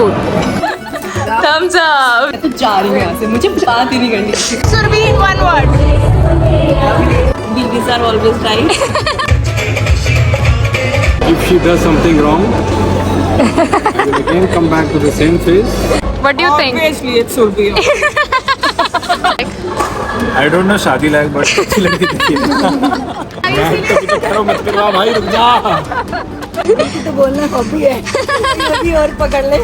food. Thumbs up. तो जा रही हूँ यहाँ से, मुझे बात ही नहीं करनी. Surabhi in one word. Babies are always right. If she does something wrong, I will again come back to the same phase. What do you think? Obviously it's Surabhi. I don't know शादी like but अच्छी लड़की दिखी. मत करवा भाई, रुक जा. तो बोलना हॉबी है. कभी और पकड़ ले.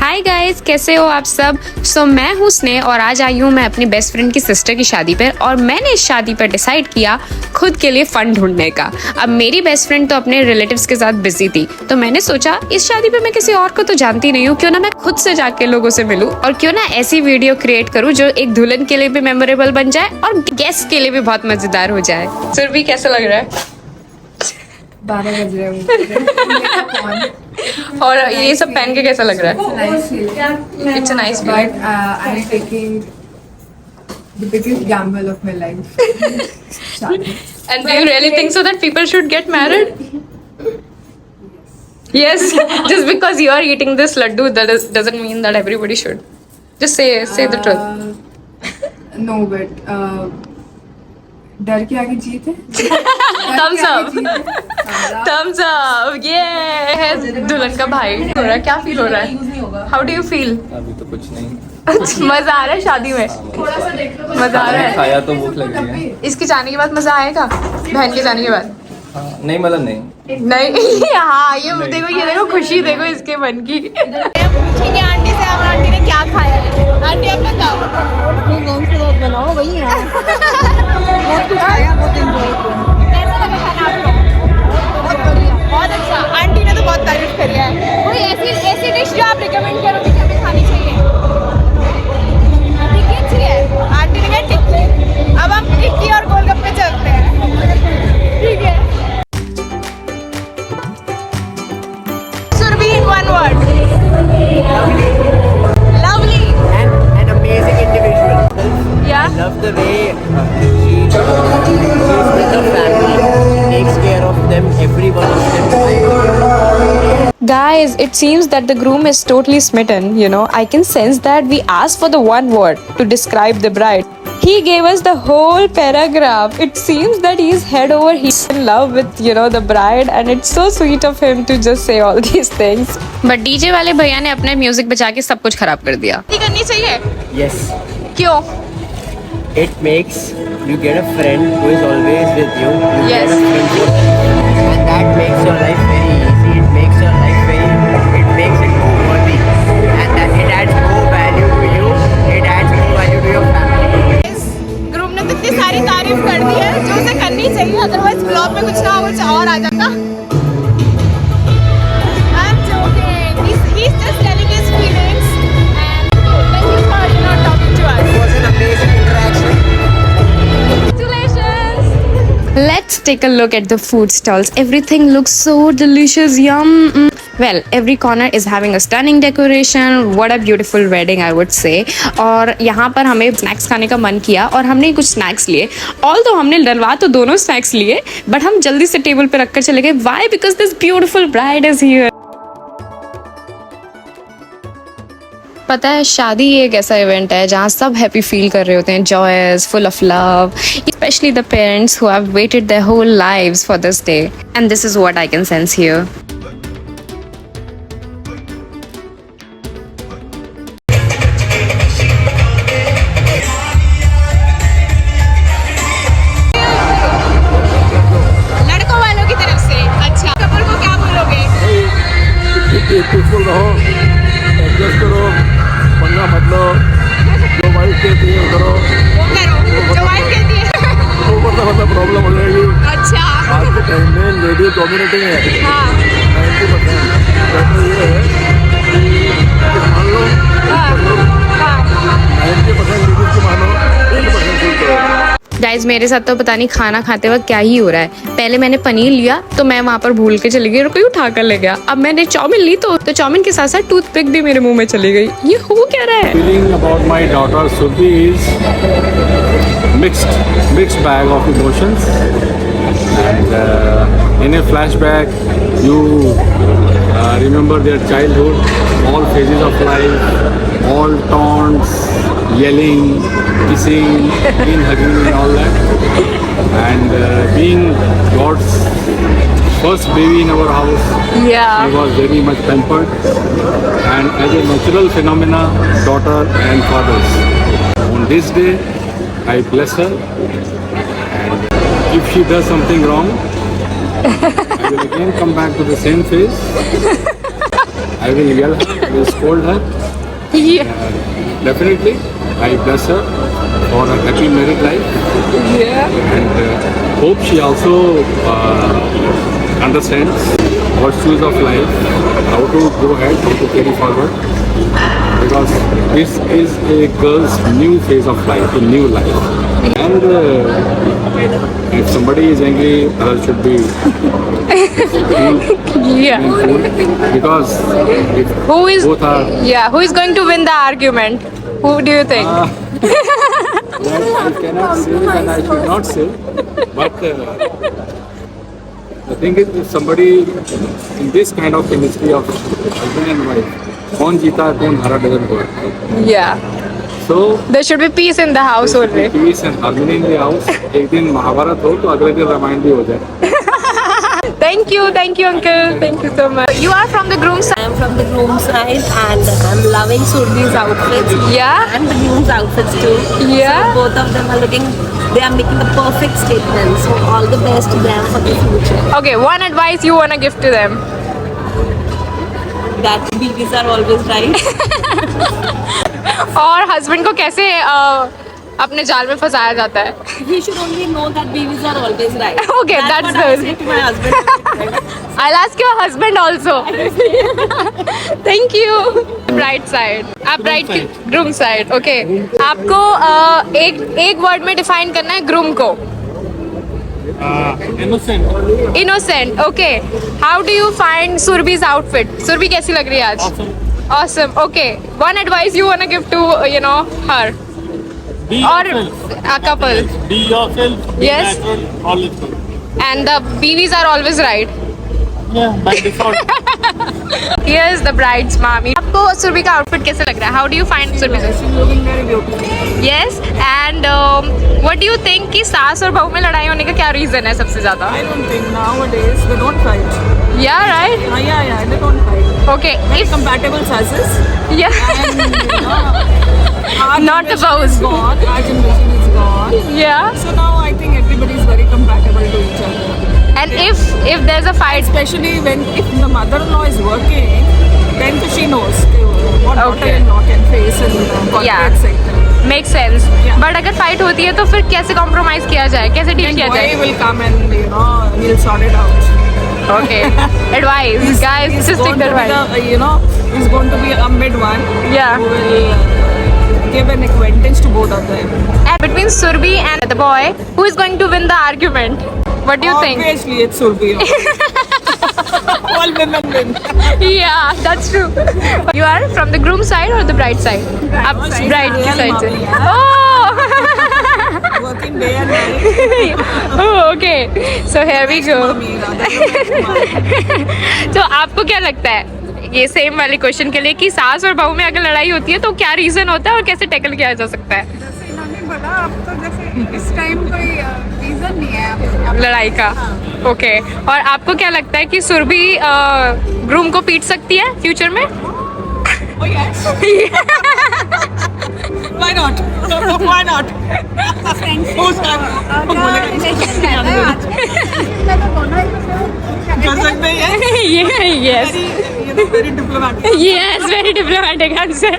हाय गाइस, कैसे हो आप सब? सो मैं हूँ स्नेह और आज आई हूँ मैं अपनी बेस्ट फ्रेंड की सिस्टर की शादी पर और मैंने इस शादी पर डिसाइड किया खुद के लिए फंड ढूंढने का. अब मेरी बेस्ट फ्रेंड तो अपने रिलेटिव्स के साथ बिजी थी तो मैंने सोचा इस शादी पे मैं किसी और को तो जानती नहीं हूँ, क्यों ना मैं खुद से जाके लोगों से मिलूं और क्यों ना ऐसी वीडियो क्रिएट करूँ जो एक दुल्हन के लिए भी मेमोरेबल बन जाए और गेस्ट के लिए भी बहुत मजेदार हो जाए. सुरभि कैसा लग रहा है? 12 बज रहे हैं. और ये सब पहन के कैसा लग रहा है? It's a nice but I'm taking the biggest gamble of my life. And do you really think so that people should get married? Yes. Just because you are eating this laddu, doesn't mean that everybody should. Just say the truth. No, but डर के आगे जीत है. Thumbs up. Thumbs up. Yeah. दुल्हन का भाई हो रहा है. क्या फील हो रहा है? How do you feel? अभी तो कुछ नहीं. मजा आ रहा है शादी में? मजा आ रहा है. खाया तो भूख लग रही है. इसके जाने के बाद मजा आएगा? बहन के जाने के बाद? नहीं मतलब नहीं. नहीं. हाँ ये देखो खुशी देखो इसके मन की. पूछेंगे आंटी से अब आंटी ने क्या खाया है. आंटी आप बताओ. कौन सी बात बनाओ वही है. बहुत कुछ खाया, बहुत एंजॉय किया. कैसा लगा खाना आपको? बहुत बढ़िया, बहुत अच्छा. आंटी ने तो बहुत तारीफ करी है. कोई ऐसी डिश जो आप रिकमेंड करोगे कि हमें खानी चाहिए? टिक्की अच्छी है. आंटी ने कहा टिक्की. अब हम टिक्की और गोलगप्पे चलते हैं. ठीक है. Surabhi in one word. Lovely. And an amazing individual. Yeah. I love the way she's with her family, takes care of them, every one of them. Guys, it seems that the groom is totally smitten, you know. I can sense that we asked for the one word to describe the bride. He gave us the whole paragraph. It seems that he's head over heels in love with, you know, the bride and it's so sweet of him to just say all these things. But DJ वाले भैया ने अपने music बजा के सब कुछ खराब कर दिया. नहीं करनी चाहिए? Yes. क्यों? It makes you get a friend who is always with you. Yes. Get a friend for life. And that makes your life very easy. It makes your life it makes it more worthy. And that it adds more value to you. It adds more value to your family. Group ने तो इतनी सारी तारीफ कर दी है जो उसे करनी चाहिए, अदरवाइज ब्लॉग में कुछ ना कुछ और आ जाता. I'm joking. He's just telling his feelings and thank you for talking to us. It was an amazing interaction. Congratulations. Let's take a look at the food stalls. Everything looks so delicious. Yum. Well, every corner is having a stunning decoration. What a beautiful wedding, I would say. और यहाँ पर हमें snacks खाने का मन किया और हमने कुछ स्नैक्स लिए. ऑल्दो हमने डलवा तो दोनों स्नैक्स लिए, बट हम जल्दी से टेबल पे रखकर चले गए. Why? Because this beautiful bride is here. पता है शादी एक ऐसा इवेंट है जहाँ सब हैप्पी फील कर रहे होते हैं, joys, full of love, specially the parents who have waited their whole lives for this day and this is what I can sense here. लड़कों वालों की तरफ से अच्छा, कपल को क्या बोलोगे? पीसफुल रहो, एडजस्ट करो, पंगा मत लो. जो वाइफ कहती है करो. वो करो जो वाइफ कहती है. वो मतलब प्रॉब्लम हो जाएगी. अच्छा. आज के टाइम में लेडी डोमिनेटिंग है. हाँ. 90%. बेटर ये है कि मान लो 90% लेडीज को मानो, 10% खुद करो. गाइज मेरे साथ तो पता नहीं खाना खाते वक्त क्या ही हो रहा है. पहले मैंने पनीर लिया तो मैं वहाँ पर भूल के चली गई और कोई उठा कर ले गया. अब मैंने चाउमीन ली तो चाउमीन के साथ साथ टूथपिक भी मेरे मुंह में चली गई. ये हो क्या रहा है? Feeling about my daughter Surabhi is mixed bag of emotions. And in a flashback, you remember their childhood, all phases of life, all taunts, yelling, kissing, being hugging and all that. And being God's first baby in our house, Yeah. he was very much pampered. And as a natural phenomena, daughter and fathers. On this day, I bless her. And if she does something wrong, I will again come back to the same phase. I will yell her, I will scold her. Yeah. Definitely, I bless her for a happy married life. Yeah. And hope she also understands virtues of life, how to go ahead, how to carry forward. Because this is a girl's new phase of life, a new life. And if somebody is angry, girl should be Yeah. cool. Because if Who is? both are Yeah. Who is going to win the argument? Who do you think? that I cannot say and I should not say. But the thing is, if somebody in this kind of chemistry of husband and wife, कौन जीता कौन हारा doesn't work. Yeah. So There should be peace in the house only. peace and harmony in the house. एक दिन महाभारत हो तो अगले दिन रामायण भी हो जाए. Thank you, uncle. Thank you so much. You are from the groom side. I'm from the groom side and I'm loving Surbi's outfits. Yeah. And the groom's outfits too. Yeah. So both of them are they are making a perfect statement. So all the best to them for the future. Okay, one advice you wanna give to them. That babies are always right. और husband को कैसे अपने जाल में फंसाया जाता है? He should only know that babies are always right. Okay, that's what I good. say to my husband. I'll ask your husband also. Thank you. Bride side. आप bride की groom side. Okay. आपको एक word में define करना है groom को. Innocent. Innocent. Okay. How do you find Surbi's outfit? Surbi कैसी लग रही है आज? Awesome. Okay. One advice you wanna give to her Be or yourself. a couple. Be yourself. Be Yes. natural. All is good. And the BVs are always right. Yeah, by default. Here's the bride's mommy. आपको सुरभि का outfit कैसे लग रहा है? How do you find Surabhi? She's looking very beautiful. Yes. And what do you think कि सास और बहू में लड़ाई होने का क्या रीजन है सबसे ज्यादा? I don't think nowadays they don't fight. Yeah, right. Yeah, they don't fight. Okay. If Compatible sasses. yeah. Our Not the generation bows. is gone. Our generation is gone. Yeah. So now I think everybody is very compatible to each other. And if there's a fight, Especially if the mother-in-law is working, then she knows what Okay. daughter-in-law can face in the corporate Yeah. sector. makes sense. Yeah. But अगर fight होती है तो फिर कैसे compromise किया जाए? कैसे deal Then किया boy जाए? will come and he'll sort it out. Okay. Advice, guys. He's Just going take the to be advice. he's going to be a mid one. Yeah. Who will give an acquaintance to both of them. And between Surbi and the boy, who is going to win the argument? What do you think? Obviously, it's Surbi. All women win. Yeah, that's true. You are from the groom side or the bride side? आप side. bride की Real side से. mommy, Oh. Working day and night. Oh, okay. So here we go. Mommy, rather. तो आपको क्या लगता है ये same वाले क्वेश्चन के लिए कि सास और बहू में अगर लड़ाई होती है तो क्या रीजन होता है और कैसे टैकल किया जा सकता है जैसे इन्होंने बोला अब तो जैसे इस टाइम कोई रीजन नहीं है अब लड़ाई का? ओके. और आपको क्या लगता है कि सुरभि ग्रूम को पीट सकती है फ्यूचर में? Oh yes. Why not? Why not? Who's कर सकते हैं Yes. very diplomatic. Yes, very diplomatic answer.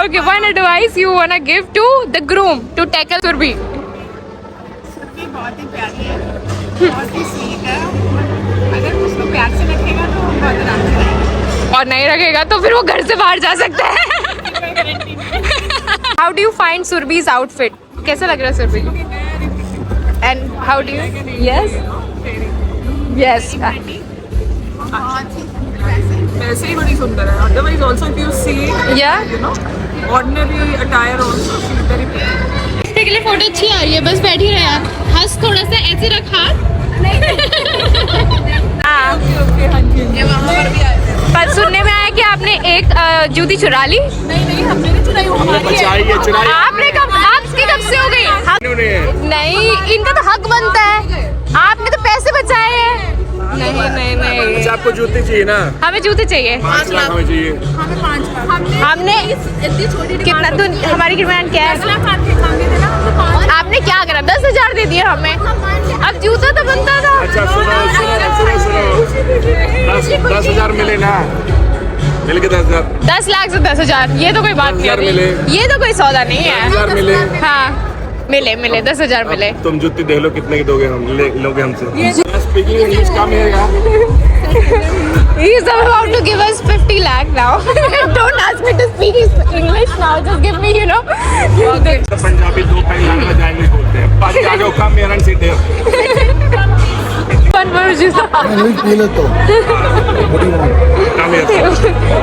Okay, one advice you wanna give to the groom to tackle Surbi? Surabhi बहुत ही प्यारी है बहुत ही स्वीट है अगर उसको प्यार से रखेगा तो वो बहुत आराम से रहेगा और नहीं रखेगा तो फिर वो घर से बाहर जा सकता है. How do you find Surbi's outfit? कैसा लग रहा है Surabhi? And how do you? Yes. Yes. बहुत ही वैसे वैसे ही बड़ी सुंदर है. Otherwise also if you see, Yeah. ordinary attire also she's very pretty. के लिए फोटो अच्छी आ रही है. बस बैठ ही रहे आप. हंस थोड़ा सा ऐसे रखा. हाँ. ओके हाँ जी ये वहाँ पर भी आए थे। पर सुनने में आया कि आपने एक जूती चुरा ली। नहीं हमने नहीं चुराई वो हमारी है। आपने कब आपकी कब से हो गई? नहीं, इनका तो हक बनता है। आपने तो पैसे बचाए हैं। नहीं आपको जूती चाहिए ना? हमें जूते चाहिए। 5 लाख हमें चाहिए। हमें 5 लाख हमने इतनी छोटी कितना तो हमारी डिमांड क्या है? 10 लाख मांगे थे ना हमसे 5 आपने क्या करा? 10,000 दे दिए हमें। अब जूता तो बनता था। अच्छा सुनो 10,000 मिले ना? मिल के 10,000। 10 लाख से 10,000, ये तो कोई बात नहीं 10,000 है। मिले। ये तो कोई सौदा नहीं है। 10,000 मिले। हाँ मिले 10,000 मिले। तुम जूती दे लो, कितने की दोगे? हम लोगे हमसे। स्पीकिंग इंग्लिश कम है क्या? He is about to give us 50 lakh now. Don't ask me to speak English now. Just give me, you know. Okay. तो पंजाबी 2 पैक लाने में जाएंगे बोलते हैं। बाकी आगे कम मेरा सीट है। One more juice. कम है।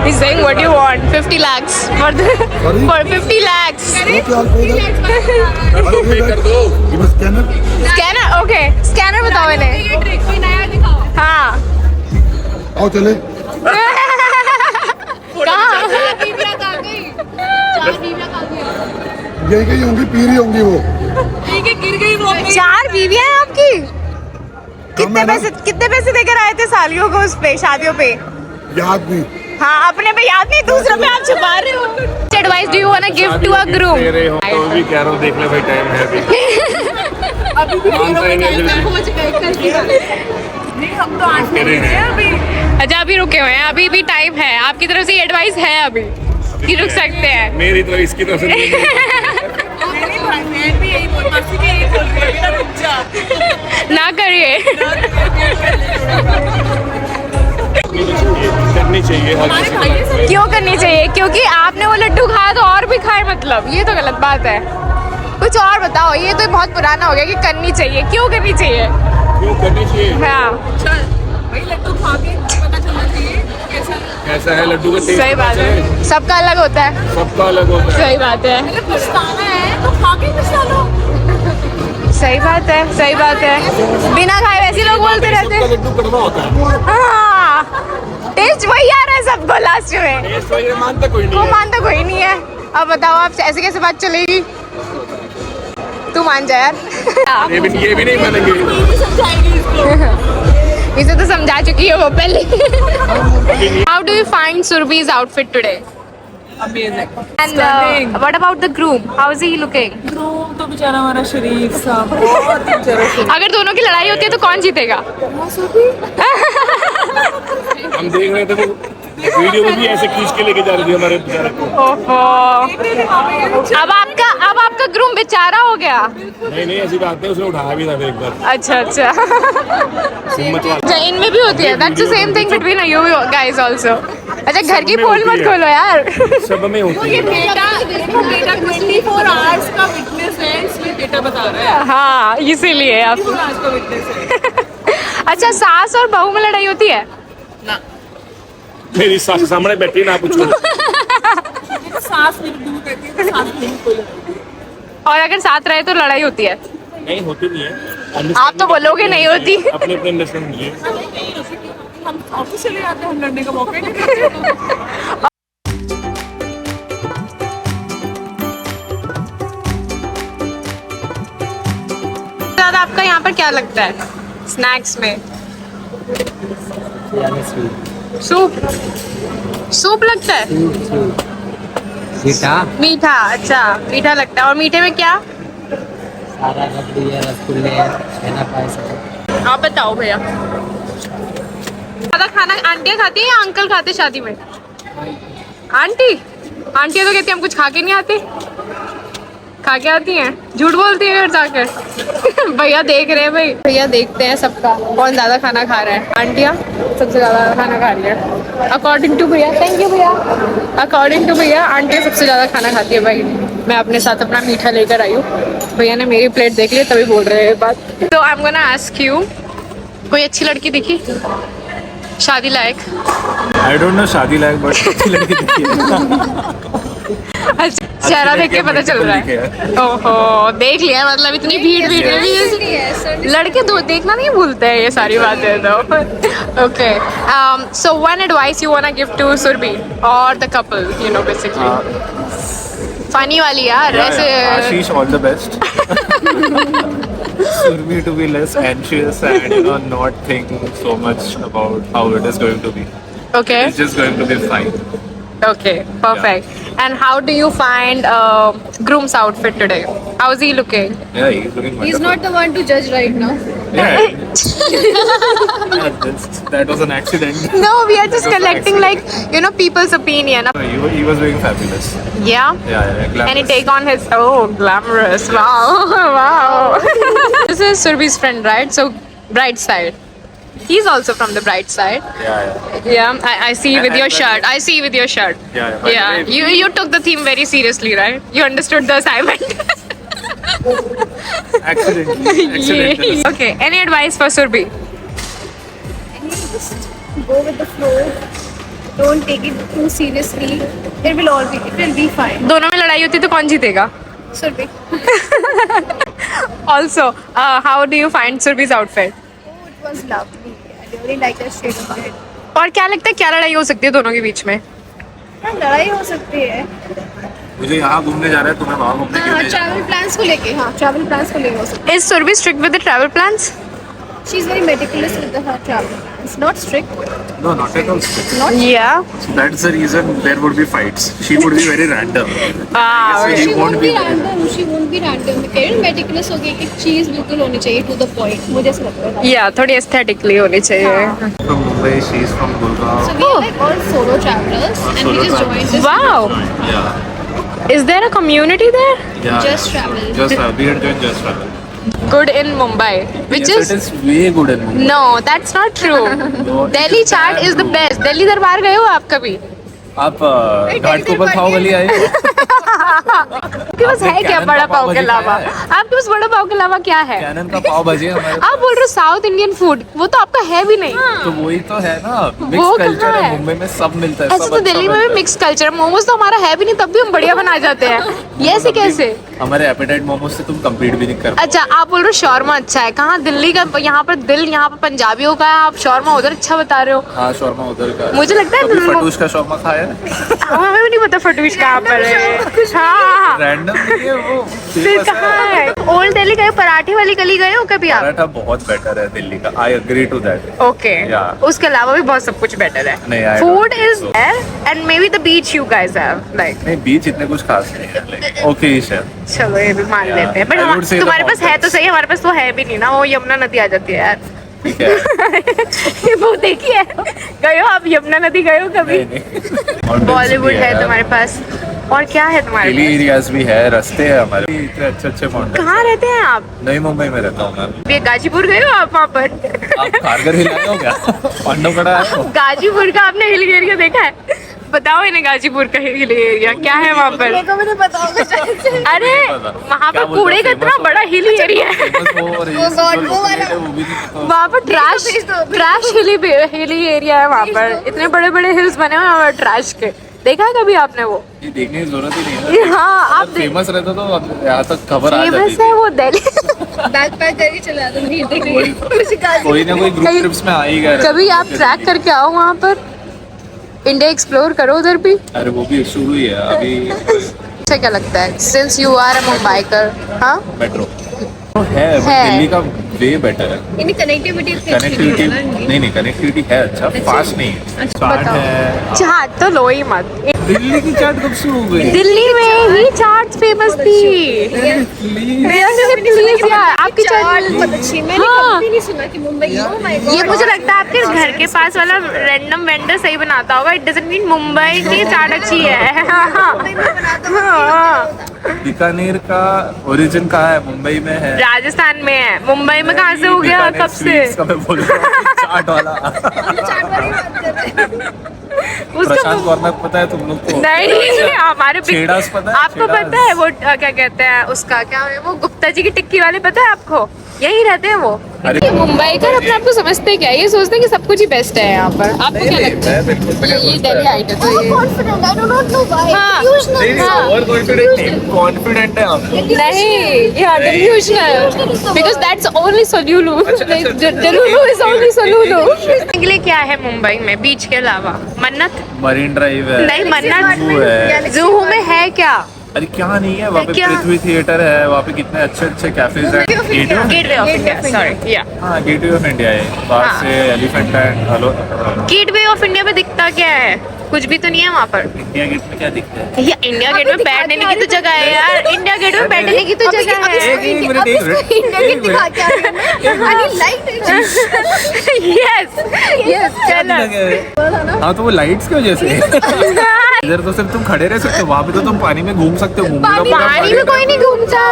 He's saying what do you want? 50 lakhs for 50 lakhs. पे कर दो। Scanner, okay. Scanner बताओ इन्हें. ये ट्रिक कोई नया दिखाओ। हाँ. आओ चले। कहाँ? बीबिया कहाँ गई? 4 बीबिया कहाँ गई? यही कहीं होंगी, पी रही होंगी वो। ठीक है गिर गई वो अपनी। 4 बीवियां हैं आपकी? कम है ना? कितने पैसे देकर आए थे सालियों को उस पे शादियों पे? याद नहीं। हाँ अपने पे याद नहीं, दूसरों पे आप छुपा रहे हो। Advice do you want to give to a groom? दे रहे हो तो भी कह रहा हूँ, देख ले भाई टाइम है अभी। अभी भी मानता ही नहीं है जल्दी। पहुंच गए कल की बात। नहीं हम तो 8 बजे हैं अभी। अच्छा अभी रुके हुए हैं, अभी भी टाइम है। आपकी तरफ से एडवाइस है अभी कि रुक सकते हैं? मेरी तरफ इसकी तरफ से नहीं है। मेरी भाई मैं भी यही बोल मासी भी यही बोल रही है रुक जा। ना करिए। करनी चाहिए हर हमारे किसी भाई को। से क्यों करनी चाहिए? क्योंकि आपने वो लड्डू खाया तो और भी खाए, मतलब ये तो गलत बात है। कुछ और बताओ, ये तो बहुत पुराना हो गया कि करनी चाहिए। क्यों करनी चाहिए? क्यों करनी चाहिए? हाँ चल भाई लड्डू खा के पता चलना चाहिए कैसा कैसा है लड्डू का टेस्ट? सही बात है, सबका अलग होता है। सबका अलग होता है। सही बात है, अगर पछताना है तो खा के पछता लो। सही बात है, सही बात है। बिना खाए वैसे लोग बोलते रहते सबका हैं। लड्डू कड़वा होता है। हाँ टेस्ट वही आ रहा है सबको लास्ट में। टेस्ट वगैरह मानता कोई नहीं वो है। मानता कोई नहीं है। अब बताओ आप ऐसे कैसे बात चलेगी? तू मान जा यार। ये भी नहीं मानेंगे। नहीं समझाएगी इसको। इसे तो समझा चुकी है वो पहले। How do you find Surbhi's outfit today? Amazing. And what about the groom? How is he looking? Groom तो बेचारा हमारा शरीफ सा बहुत बेचारा शरीफ। अगर दोनों की लड़ाई होती है तो कौन जीतेगा? हम देख रहे थे वो वीडियो में भी ऐसे खींच के लेके जा रही थी हमारे बेचारे को। ओहो, अब आपका ग्रूम बेचारा हो गया। नहीं ऐसी बात नहीं, उसने उठाया भी था फिर एक बार। अच्छा अच्छा। हिम्मत वाला। अच्छा इनमें भी होती है। That's the same thing between you guys also. अच्छा घर की पोल मत खोलो यार। सब में होती ये है। बेटा 24 आवर्स का विटनेस है इसलिए बेटा बता रहा है। हाँ इसीलिए आप। 24 आवर्स का विटनेस है। अच्छा सास और बहू में लड़ाई होती है? मेरी सास सामने बैठी ना पूछो। तो सांस नहीं दूर करती है तो सांस नहीं खोलो। और अगर साथ रहे तो लड़ाई होती है? नहीं होती नहीं है। आप तो बोलोगे नहीं होती। अपने अपने अंडरस्टैंडिंग लिए। हम ऑफिस चले जाते हैं, हम लड़ने का मौका ही नहीं देते। ज्यादा आपका यहाँ पर क्या लगता है स्नैक्स में? सूप सूप लगता है? मीठा मीठा, अच्छा मीठा लगता है। और मीठे में क्या? सारा रबड़ी है, रसगुल्ले है, छेना पायस। आप बताओ भैया। ज्यादा खाना आंटियाँ खाती हैं या अंकल खाते शादी में? आंटी आंटियाँ तो कहती हैं हम कुछ खा के नहीं आते। खा के आती हैं, झूठ बोलती हैं घर जाकर। भैया देख रहे हैं, भाई भैया देखते हैं सबका कौन ज्यादा खाना खा रहा है। आंटियाँ सबसे ज्यादा खाना खा रही है अकॉर्डिंग टू भैया। थैंक यू भैया। अकॉर्डिंग टू भैया आंटियाँ सबसे ज्यादा खाना खाती है। भाई मैं अपने साथ अपना मीठा लेकर आई हूँ। भैया ने मेरी प्लेट देख ली तभी बोल रहे हैं ये बात। तो I am gonna ask you, कोई अच्छी लड़की दिखी शादी लायक? आई डोंट नो शादी लायक बट अच्छी लड़की दिखी है। अच्छा, चेहरा देख के पता चल रहा है। ओहो, देख लिया मतलब इतनी भीड़ भीड़ में भी लड़के दो देखना नहीं भूलते हैं ये सारी बातें तो। Okay, so one advice you want give to Surbhi और the couple, you know basically funny वाली यार ऐसे। Ashish, all the best. Survi to be less anxious and not think so much about how it is going to be. Okay. It's just going to be fine. Okay, perfect. And how do you find groom's outfit today? How is he looking? Yeah, he's looking wonderful. He's not the one to judge right now. Yeah. That was an accident. No, we are just That was an collecting accident. like people's opinion. He was doing fabulous. Yeah. Yeah. Glamorous. Any take on his? Oh, glamorous! Wow, wow. This is Surbhi's friend, right? So bright side. He's also from the bright side. Yeah. Yeah, I see with your And- shirt. I see with your shirt. Yeah. By the Yeah, way, you took the theme very seriously, right? You understood the assignment. Accidentally. Okay, any advice for Surbhi? Just go with the flow. Don't take it too seriously. It will be fine. दोनों में लड़ाई होती तो कौन जीतेगा? Survey. Also, how do you find Surbhi's outfit? Oh, it was lovely. I really like that shade of red. और क्या लगता है क्या लड़ाई हो सकती है दोनों के बीच में? हाँ, लड़ाई हो सकती है। मुझे यहाँ घूमने जा रहा है, तुम्हें वहाँ घूमने क्यों हाँ, नहीं जाना? ट्रैवल प्लान्स को लेके, हाँ, ट्रैवल प्लान्स को लेके हो सकती Is Surbhi strict with the travel plans? है। She is very meticulous with her travel plans. Not strict. No, not at all strict. Yeah. That's the reason there would be fights. She would be very random. Wow. He She won't won't be be- random. She won't be random. Very meticulous होगी कि चीज़ बिल्कुल होनी चाहिए to the point. मुझे ऐसा लगता है। Yeah, थोड़ी aesthetically होनी चाहिए. From Mumbai, she's from Gurgaon. So we are like all solo travelers, and Solo we just travelers. joined this. Wow. Yeah. Is there a community there? Yeah. Just travel. Just travel. We had joined Just Travel. Good in Mumbai, which Yes, is it is way good in Mumbai. no, that's not true. No, it Delhi is chaat damn is the true. best. Delhi दरबार गए हो आप कभी? आप घाटकोपर पाव गली आए हो? आपके पास है आपने क्या कैनन बड़ा का पाव पाव के भाजी अलावा? खाया आपके पास बड़ा पाव के अलावा क्या है? कैनन का पाव भाजी है हमारे आप बोल रहे हो साउथ इंडियन फूड, वो तो आपका है भी नहीं। तो वही तो है ना, वो मिक्स कल्चर कहाँ है है? मुंबई में, सब मिलता है। ऐसे सब तो अच्छा दिल्ली में मिलता भी है। मिक्स कल्चर, मोमोज तो हमारा है भी नहीं, तब भी हम बढ़िया बना जाते हैं। ये ऐसे कैसे? हमारे एपेटाइट मोमोज से तुम कम्पीट भी नहीं कर पाओगे। अच्छा, आप बोल रहे हो शॉर्मा अच्छा है, कहाँ दिल्ली का? यहाँ पर यहाँ पर पंजाबियों का है, आप शॉर्मा उधर अच्छा बता रहे हो। हाँ, शॉर्मा उधर का। मुझे लगता है कभी वो- फटूश का शॉर्मा खाया है? हमें भी नहीं पता फटूश कहाँ पर है। हाँ, रैंडम नहीं है वो, फिर famous कहाँ है? ओल्ड दिल्ली गए, पराठे वाली गली गए हो कभी आप? पराठा बहुत बेटर है दिल्ली का, I agree to that. Okay, Yeah. उसके अलावा भी बहुत सब कुछ बेटर है। नहीं, I food don't think is so. There and maybe the beach you guys have like. नहीं, बीच इतने कुछ खास नहीं है, लाइक ओके ही है। चलो ये भी मान Yeah. लेते हैं, but I would say the तुम्हारे पास है तो mountains. सही, हमारे पास तो है भी नहीं ना, वो यमुना नदी आ जाती है यार। ठीक है। वो देखिए, गए हो आप यमुना नदी, गए हो कभी? नहीं। बॉलीवुड है तुम्हारे पास, और क्या है तुम्हारे हिली पास? एरियाज भी है, रास्ते हैं हमारे इतने अच्छे अच्छे माउंटेन। कहाँ रहते हैं आप? नई मुंबई में रहता हूँ मैं। ये गाजीपुर गए हो आप वहाँ पर? आप कारगर हिल आए हो क्या? पांडवकड़ा आए हो? गाजीपुर का आपने हिल एरिया देखा है? बताओ इन्हें गाजीपुर का हिल एरिया क्या है वहाँ पर? मेरे को भी नहीं पता होगा शायद से। अरे वहाँ पर कूड़े का इतना बड़ा हिली एरिया है, वहाँ पर ट्रैश हिली एरिया है, वहाँ पर इतने बड़े बड़े हिल्स बने हुए हैं वहाँ पर ट्रैश के। देखा है कभी आपने वो? ये देखने की जरूरत ही नहीं है। हाँ, आप फेमस रहता तो अब यहाँ तक खबर आ जाती फेमस है वो दिल्ली। बैग पैक करके चला दो, नहीं कोई देखिए। कोई ना कोई ग्रुप कहीं- ट्रिप्स में आ ही गया रहता कभी है। आप ट्रैक करके आओ वहाँ पर, इंडिया एक्सप्लोर करो उधर भी। अरे वो भी शुरू ही है अभी। अच्छा क्या लगता है since you are a Mumbaikar? हाँ, मेट्रो तो है, but है। दिल्ली का वे बेटर है। इनकी कनेक्टिविटी इतनी अच्छी कनेक्टिविटी नहीं है ना। नहीं, कनेक्टिविटी है, अच्छा फास्ट नहीं है। चाट है। चाट तो लो ही मत। दिल्ली की चाट कब शुरू हो गई? दिल्ली में ही चाट फेमस थी। प्लीज यार, आपकी चाट बहुत अच्छी। मैंने हाँ। कभी नहीं सुना कि मुंबई oh my God। ये मुझे लगता है आपके घर के पास वाला रैंडम वेंडर सही बनाता होगा। इट डजंट मीन मुंबई की चाट अच्छी है। मुंबई में बनाता हाँ, बीकानेर का ओरिजिन कहाँ है? मुंबई में है। राजस्थान में है, मुंबई में कहाँ से हो गया? बीकानेर कब से? स्वीट्स का मैं बोल रहा हूँ, चाट वाला। चाट वाली बात कर रहे हैं। उसका प्रशांत कॉर्नर पता है तुम लोग को? नहीं, हमारे छेड़ास पता है? आपको छेड़ास। पता है वो क्या कहते हैं उसका, क्या है वो गुप्ता जी की टिक्की वाले, पता है आपको? यही रहते हैं वो। अरे मुंबईकर अपने आप को समझते क्या, ये सोचते हैं कि सब कुछ ही बेस्ट है यहाँ पर। आपको क्या लगता है? मैं बिल्कुल ये दिल्ली आइटम तो ये Confident, I do not know why. हाँ। Delusional. नहीं ओवर कॉन्फिडेंट नहीं, कॉन्फिडेंट है हम। नहीं, yeah, delusional. Because that's only Solulu. Like, Delulu is only Solulu. के लिए क्या है मुंबई में बीच के अलावा? मन्नत? मरीन ड्राइव है, नहीं, मन्नत जू है। जुहू में है क्या? अरे क्या नहीं है वहाँ पे, क्या? पृथ्वी थिएटर है वहाँ पे, कितने अच्छे अच्छे कैफेज हैं। गेटवे ऑफ इंडिया, सॉरी, या हाँ गेटवे ऑफ इंडिया है, वहाँ हाँ। से elephant and hello gateway of India पे दिखता क्या है? कुछ भी तो नहीं है वहाँ पर। इंडिया गेट में क्या दिखता है? या इंडिया गेट में बैठने की तो जगह है यार, इंडिया गेट में बैठने की तो जगह है। एक मिनट एक यस यस, चलो। हाँ तो वो लाइट्स की वजह से इधर तो सिर्फ तुम खड़े रह सकते हो, वहाँ पे तो तुम पानी में घूम सकते हो। मुंबई का पूरा पानी में कोई नहीं घूमता।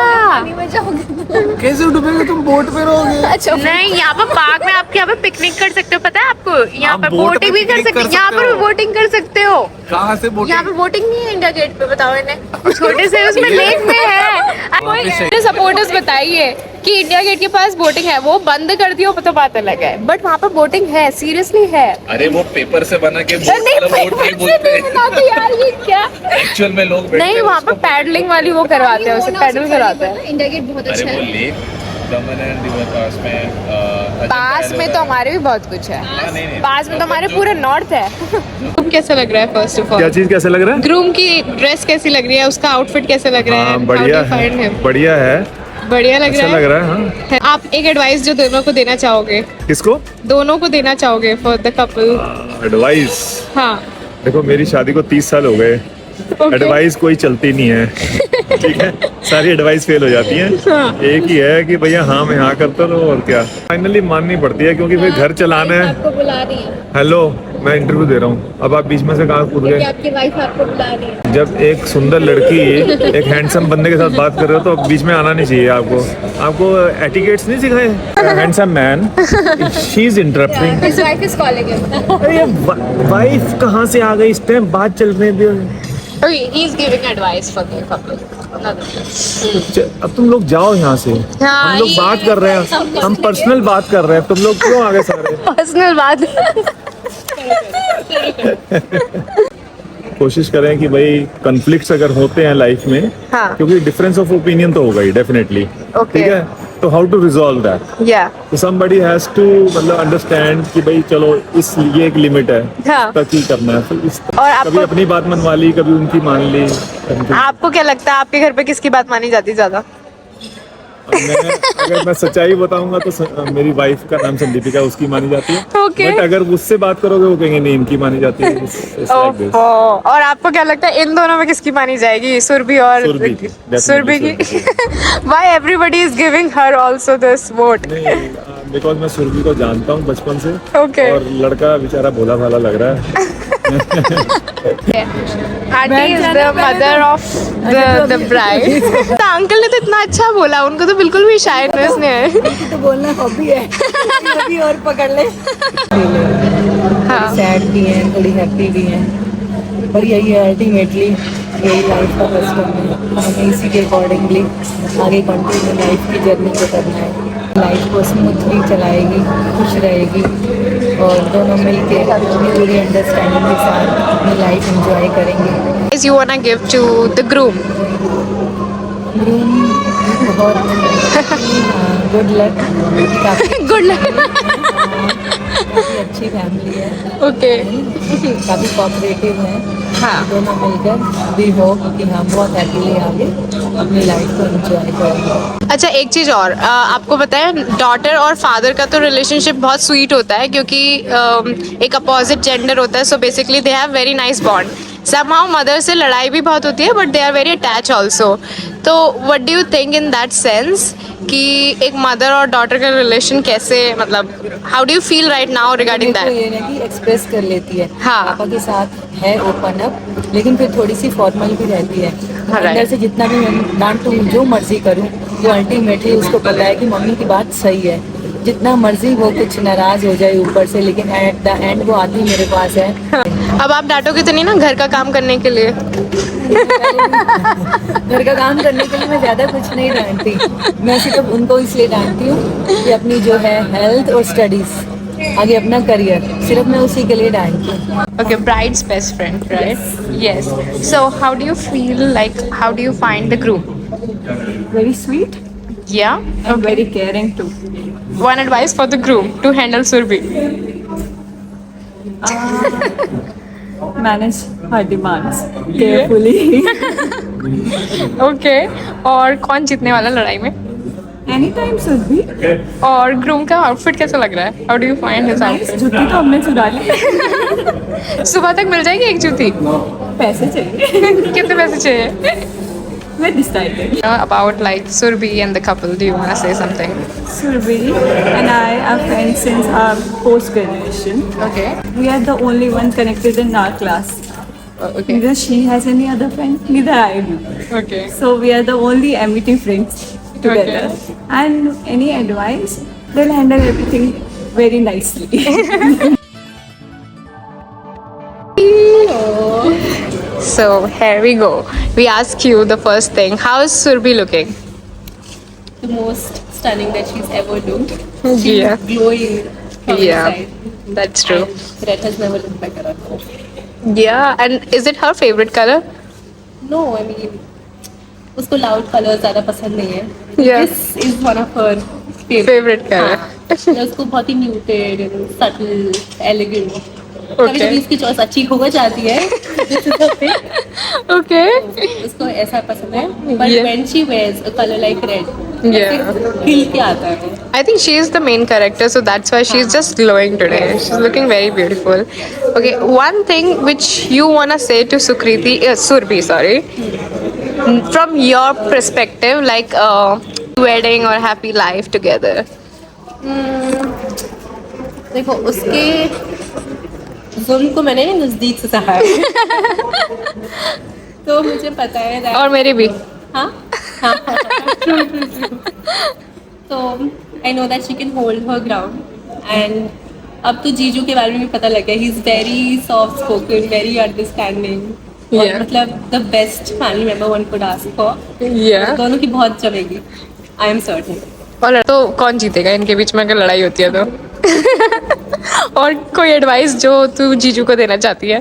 कैसे डूबेंगे तुम, बोट पे रहोगे। नहीं, यहाँ पर पार्क में आपके यहाँ पे पिकनिक कर सकते हो, पता है आपको? यहाँ आप पर बोट बोटिंग पे भी कर पिकनिक सकते कर हो, यहाँ सकते पर हो। भी बोटिंग कर सकते हो। कहाँ से बोट? यहाँ पे बोटिंग नहीं है इंडिया गेट पे, बताओ इन्हें। छोटे से उसमें लेक में है। पे सपोर्टर्स बताइए कि इंडिया गेट के पास बोटिंग है, वो बंद कर दिया तो बात अलग है, बट वहाँ पर बोटिंग है, सीरियसली है। अरे वो पेपर से बना के बोट नहीं, वाला बोट नहीं बोलते, यार ये क्या? एक्चुअल में लोग बैठते नहीं, हैं वहाँ पर उसको। पैडलिंग वाली वो करवाते हैं, उसे पैडल कराते हैं। इंडिया गेट बहुत अरे अच्छा वो है। लेक दमन एंड दीवा पास में पास में तो हमारे भी बहुत कुछ है। नहीं। पास में तो हमारे पूरा नॉर्थ है। ग्रूम कैसा लग रहा है फर्स्ट ऑफ क्या ऑल? चीज कैसे लग रहा है? ग्रूम की ड्रेस कैसी लग रही है, उसका आउटफिट कैसे लग रहा है? हाँ, बढ़िया How do you find है, him? बढ़िया है, बढ़िया लग अच्छा रहा लग है। रहा है। हाँ, आप एक एडवाइस जो दोनों को देना चाहोगे, किसको दोनों को देना चाहोगे फॉर द कपल? एडवाइस? हाँ, देखो मेरी शादी को 30 साल हो गए, एडवाइस कोई चलती नहीं है, ठीक है, सारी एडवाइस फेल हो जाती है। एक ही है कि भैया हाँ में हाँ करते रहो, और क्या, फाइनली माननी पड़ती है क्योंकि फिर घर चलाना है। आपको बुला रही है, हेलो, मैं इंटरव्यू दे रहा हूँ, अब आप बीच में से कहाँ कूद कि गए? आपकी वाइफ आपको बुला रही है। जब एक सुंदर लड़की एक हैंडसम बंदे के साथ बात कर रहे हो तो बीच में आना नहीं चाहिए आपको। आपको एटिकेट्स नहीं सिखाए? Handsome man, she is interrupting. His wife is calling him. अरे वाइफ कहाँ से आ गई, इस टाइम बात चल रही थी। he is giving advice for the couple. अब तुम लोग जाओ यहाँ से, हाँ, हम लोग बात कर रहे हैं, हम पर्सनल बात कर रहे हैं, तुम लोग क्यों आ गए सारे? पर्सनल बात। कोशिश करें कि भाई कॉन्फ्लिक्ट्स अगर होते हैं लाइफ में, हाँ। क्योंकि डिफरेंस ऑफ ओपिनियन तो होगा ही डेफिनेटली, Okay. ठीक है, तो हाउ टू रिजॉल्व दैट? या तो somebody has to मतलब अंडरस्टैंड कि भाई चलो इस ये एक लिमिट है, हाँ। तक ही करना है। फिर इस और आपको- कभी अपनी बात मनवा ली, कभी उनकी मान ली। आपको क्या लगता है आपके घर पे किसकी बात मानी जाती ज्यादा? अगर मैं सच्चाई बताऊंगा तो मेरी वाइफ का नाम संदीपिका, उसकी मानी जाती है। Okay. बट अगर उससे बात करोगे वो कहेंगे नहीं इनकी मानी जाती है। It's like this. ओहो, और आपको क्या लगता है इन दोनों में किसकी मानी जाएगी, सुरभि और सुरभि की, definitely सुरभि की? Surabhi Why everybody is giving her also this vote? नहीं, बिकॉज मैं सुरभि को जानता हूँ बचपन से। Okay. और लड़का बेचारा भोला भाला लग रहा है। Aunty is the mother of the bride. तो अंकल ने तो इतना अच्छा बोला, उनको तो बिल्कुल भी शायदनेस नहीं है। तो बोलना हॉबी है, अभी और पकड़ ले। हाँ। सैड भी हैं, थोड़ी हैप्पी भी हैं, पर यही है अल्टीमेटली यही लाइफ का कस्टम है। हमें इसी के अकॉर्डिंगली आगे कंटिन्यू लाइफ की जर्नी को करना है। लाइफ को स्मूथली चलाएगी, खुश रहेगी और दोनों मिलके अपनी पूरी अंडरस्टैंडिंग के साथ अपनी लाइफ एंजॉय करेंगे। Is you wanna give to the groom? Groom बहुत गुड लक, काफ़ी Good luck. अच्छी फैमिली है, Okay. काफ़ी कोऑपरेटिव है। हाँ। दोनों मिलकर वी होप कि हम बहुत हैप्पीली आगे अपनी लाइफ को एंजॉय करेंगे। अच्छा, एक चीज़ और, आपको पता है डॉटर और फादर का तो रिलेशनशिप बहुत स्वीट होता है क्योंकि एक अपोजिट जेंडर होता है, so basically they have very nice bond. Somehow mother से लड़ाई भी बहुत होती है but they are very attach also. तो what do you think in that sense कि एक मदर और डॉटर का रिलेशन कैसे, मतलब how do you feel right now regarding मेरे को दैट? ये ना कि एक्सप्रेस कर लेती है, हाँ। पापा के साथ है ओपन अप, लेकिन फिर थोड़ी सी फॉर्मल भी रहती है। हाँ, अंदर right. से जितना भी मैं डांटूं, जो मर्जी करूं, तो अल्टीमेटली उसको पता है कि मम्मी की बात सही है। जितना मर्जी वो कुछ नाराज हो जाए ऊपर से, लेकिन एट द एंड वो आती मेरे पास है। अब आप डांटोगे तो नहीं ना घर का काम करने के लिए? घर का काम करने के लिए मैं ज़्यादा कुछ नहीं डांटती, मैं सिर्फ उनको इसलिए डांटती हूँ कि अपनी जो है हेल्थ और स्टडीज़, आगे अपना करियर, सिर्फ मैं उसी के लिए डांटती हूँ। Okay, bride's best friend, right? Yes. So how do you feel like, how do you find the groom? Very sweet Yeah? and very caring too. One advice for the groom to handle Surbhi. Manage her demands carefully. Okay. और कौन जीतने वाला लड़ाई में? Anytime should be. और groom का outfit कैसा लग रहा है? How do you find his outfit? जूती तो हमने चुरा ली. सुबह तक मिल जाएगी एक जूती? पैसे चाहिए. कितने पैसे चाहिए? We're decided. About like Surbhi and the couple, do you want to say something? Surbhi and I are friends since our post-graduation. Okay. We are the only ones connected in our class. Okay. Neither she has any other friend, neither I do. Okay. So we are the only amity friends together. Okay. And any advice, they'll handle everything very nicely. So here we go. We ask you the first thing. How is Surbhi looking? The most stunning that she's ever looked. Yeah. Glowing from Yeah. inside. That's true. Red has never looked better on her. Yeah. And is it her favorite color? No, I mean, उसको loud colors ज़्यादा पसंद नहीं है. Yeah. This is one of her Favorite color. हाँ. उसको बहुत ही muted and subtle, elegant. Okay. कभी-कभी उसकी चॉइस अच्छी हो जाती है. This is her pick. Okay. उसको ऐसा पसंद है. But Yeah. when she wears a color like red, Yeah. खिल के आता है वो. I think she is the main character, so that's why she's just glowing today. She's looking very beautiful. Okay, one thing which you wanna say to Surbhi, sorry, from your perspective, like wedding or happy life together. देखो उसके जुल्म को मैंने नजदीक से सहा है. तो मुझे पता है that- और मेरी भी. हाँ हाँ true, true, true. तो I know that she can hold her ground and अब तो जीजू के बारे में भी पता लग गया. He is very soft spoken, very understanding. और Yeah. मतलब the best family member one could ask for. Yeah. दोनों की बहुत जमेगी. I am certain. और तो कौन जीतेगा इनके बीच में अगर लड़ाई होती है तो? और कोई एडवाइस जो तू जीजू को देना चाहती है?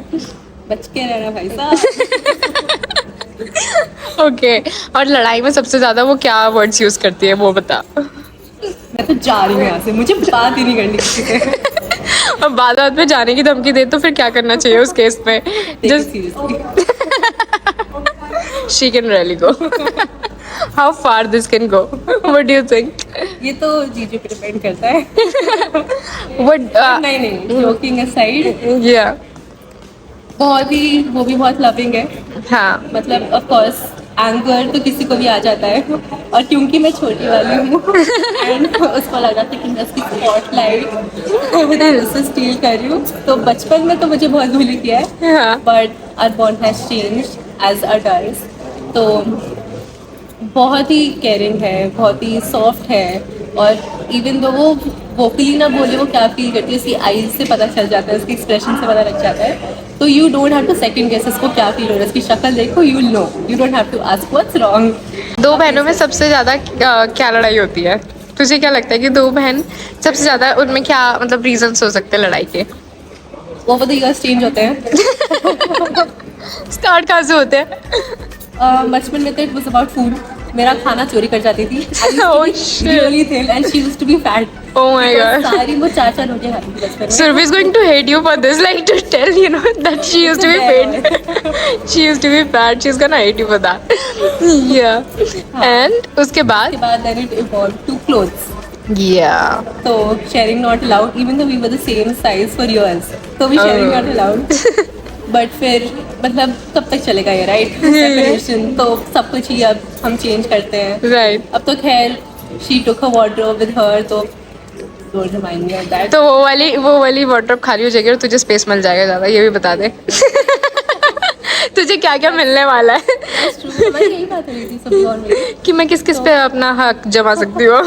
बच के रहना भाई साहब. ओके. और लड़ाई में सबसे ज्यादा वो क्या वर्ड्स यूज करती है वो बता. मैं तो जा रही हूँ यहाँ से. मुझे बात ही नहीं करनी किसी से. अब बात में जाने की धमकी दे तो फिर क्या करना चाहिए उस केस में? Just Seriously. she can really go. How far this can go? What do you think? ये तो जीजू पे डिपेंड करता है. What? नहीं नहीं, जोकिंग असाइड, Yeah. बहुत ही वो भी बहुत लविंग है. हाँ. मतलब ऑफ कोर्स एंगर तो किसी को भी आ जाता है. और क्योंकि मैं छोटी वाली हूँ एंड उसको लगा था कि मैं उसकी स्पॉटलाइट उससे स्टील कर रही हूँ. तो बचपन में तो मुझे बहुत भूली किया है. हाँ. But our bond has changed as adults. तो बहुत ही केयरिंग है, बहुत ही सॉफ्ट है. और इवन दो वो वोकली ना बोले वो क्या फील करती है उसकी आईज से पता चल जाता है, उसके एक्सप्रेशन से पता लग जाता है. तो you don't have to second guess उसको क्या फील हो रहा है. उसकी शक्ल देखो, you know, you don't have to ask what's wrong. दो बहनों में सबसे ज्यादा क्या लड़ाई होती है? तुझे क्या लगता है कि दो बहन सबसे ज्यादा उनमें क्या मतलब रीजंस हो सकते हैं लड़ाई के? ओवर द इयर्स चेंज होते हैं. स्टार्ट कहाँ से होते हैं? बचपन में तो इट वाज अबाउट फूड. मेरा खाना चोरी कर जाती थी. Oh, shit. Really thin and she used to be fat. Oh my god. सारी वो 4-4 रोटियां खाती थी बचपन में. Surbhi is going to hate you for this, like to tell you know that she used to be fat. She used to be fat. She's gonna hate you for that. Yeah. And उसके बाद? उसके बाद then it evolved to clothes. Yeah. So sharing not allowed, even though we were the same size for years. So we sharing not allowed. But फिर मतलब कब तक चलेगा ये, राइट? सेपरेशन. तो सब कुछ ही अब हम चेंज करते हैं. Right. अब तो खैर she took her wardrobe with her, तो don't remind me of that. तो वो वाली वार्डरोब खाली हो जाएगी और तुझे स्पेस मिल जाएगा ज़्यादा, ये भी बता दे. तुझे क्या क्या मिलने वाला है? That's true. हमारी यही बात हो रही थी सभी और मेरी. कि मैं किस किस पे अपना हक जमा सकती हूँ.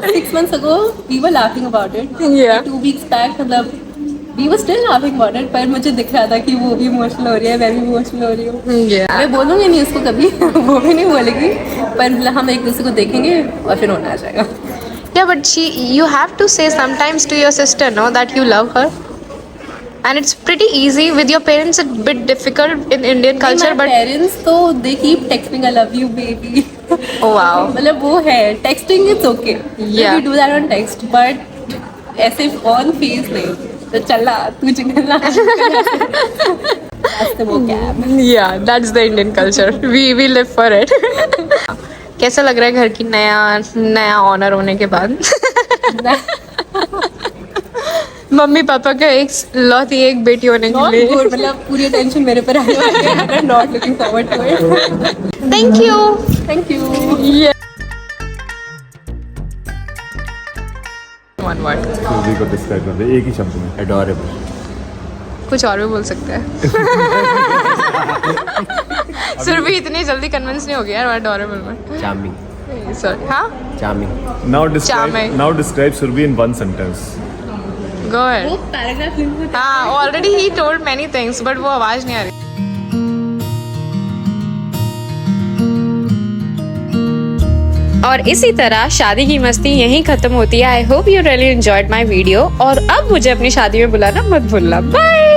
6 months ago we were laughing about it. Yeah. 2 weeks back मतलब we were still laughing about it, पर मुझे दिख रहा था कि वो भी इमोशनल हो रही है, मैं भी इमोशनल हो रही हूँ। मैं बोलूँगी नहीं उसको कभी वो भी नहीं बोलेगी, पर हम एक दूसरे को देखेंगे और फिर होना आ जाएगा। Yeah, but you have to say sometimes to your sister, no, that you love her. And it's pretty easy. With your parents, it's a bit difficult in Indian culture, My but parents तो they keep texting I love you baby. oh wow. मतलब वो है, texting is okay. Yeah. We do that on text, but ऐसे on face नहीं। तो चला तू चिकना ऐसे वो cab. Yeah, that's the Indian culture. We live for it. कैसा लग रहा है घर की नया ऑनर होने के बाद? मम्मी पापा का एक बेटी होने के Not लिए। good, मतलब पूरी attention मेरे पर आने वाली है। I'm not looking forward to it. Thank you. Thank you. Yeah. One word. Surabhi को डिस्क्राइब कर दे एक ही शब्द में। Adorable. कुछ और भी बोल सकते हैं। सुरभि इतनी जल्दी कन्विंस नहीं हो गया यार अडोरेबल में। Charming. सॉरी, हाँ? Charming. Charming. Now describe Surbhi in one sentence. Go ahead. वो पैराग्राफ लिखो। हाँ, already he told many things but वो आवाज नहीं आ रही। और इसी तरह शादी की मस्ती यहीं खत्म होती है। I hope you really enjoyed my video और अब मुझे अपनी शादी में बुलाना मत भूलना। बाय।